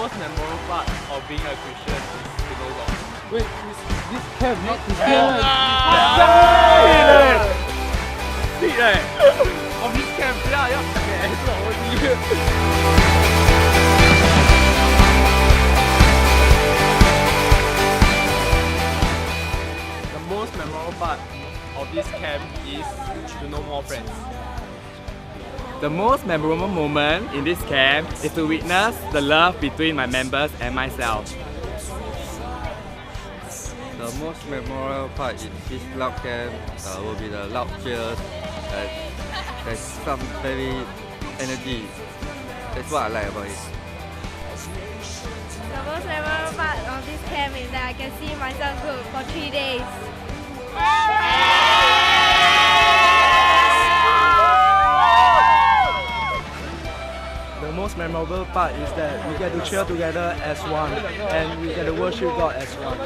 most memorable part of being a Christian is to know God. Wait, this camp, not Christian. Of this camp, 不要改手机。The most memorable part of this camp is to know more friends. The most memorable moment in this camp is to witness the love between my members and myself. The most memorable part in this loud camp will be the loud cheers. There's some very energy. That's what I like about it. The most memorable part of this camp is that I can see my son group for 3 days. The most memorable part is that we get to cheer together as one and we get to worship God as one.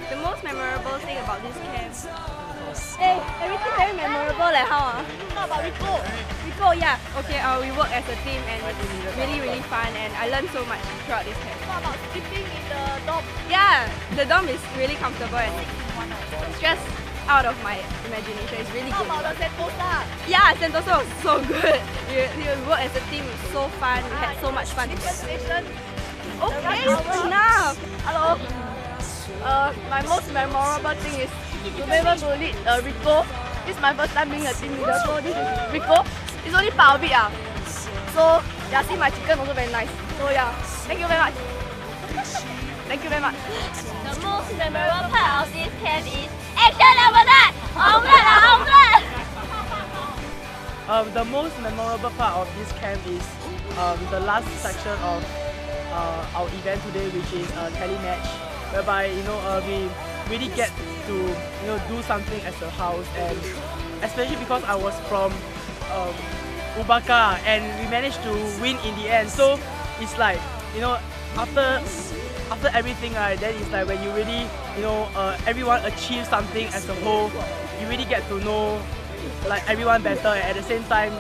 The most memorable thing about this camp. Hey, everything very memorable like how? How about Rico? Rico, yeah. Okay, we work as a team and it's really fun and I learned so much throughout this camp. What about sleeping in the dorm? Yeah, the dorm is really comfortable and it's just out of my imagination. It's really good. How about the Sentosa? Yeah, Sentosa was so good. We work as a team, it was so fun. We had so much fun. Station. Okay, enough. Hello. My most memorable thing is to be able to lead Rico. This is my first time being a team leader, so this is Rico. It's only part of it. So, yeah, see my chicken also very nice. So yeah, thank you very much. Thank you very much. The most memorable part of this camp is action number 9! Hongren! The most memorable part of this camp is the last section of our event today, which is a telematch, whereby we really get to do something as a house, and especially because I was from Ubaka and we managed to win in the end. So it's like after everything, right, then it's like when you really everyone achieves something as a whole, you really get to know like everyone better, and at the same time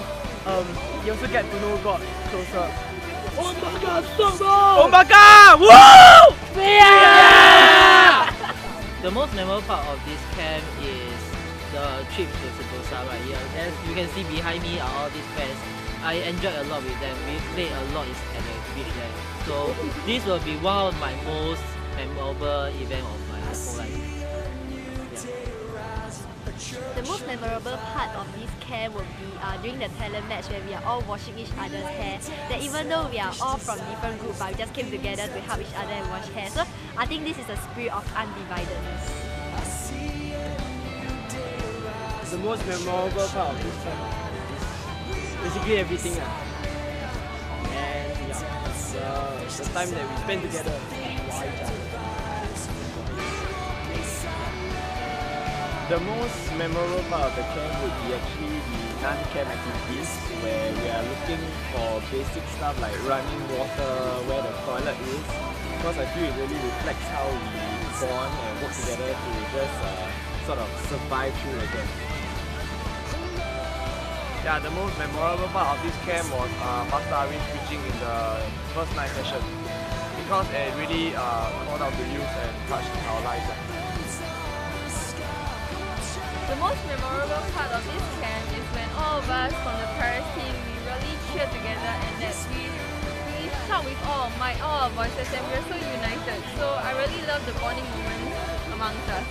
you also get to know God closer. Ubaka! Woo! Yeah! The most memorable part of this camp is the trip to Sentosa right here. As you can see behind me are all these friends. I enjoyed a lot with them. We played a lot at the beach there. So this will be one of my most memorable event of my whole life. The most memorable part of this camp will be during the talent match where we are all washing each other's hair. That even though we are all from different groups, but we just came together to help each other and wash hair. So I think this is a spirit of undividedness. The most memorable part of this camp is basically everything. And yeah, the time that we spend together with each other. The most memorable part of the camp would be actually the non-camp activities, where we are looking for basic stuff like running water, where the toilet is, because I feel it really reflects how we bond and work together to just sort of survive through the camp. Yeah, the most memorable part of this camp was Pastor Arvin's preaching in the first night session, because it really called out the youth and touched our lives. The most memorable part of this camp is when all of us from the Paris team, we really cheer together and that we shout with all our voices and we're so united. So I really love the bonding moments amongst us.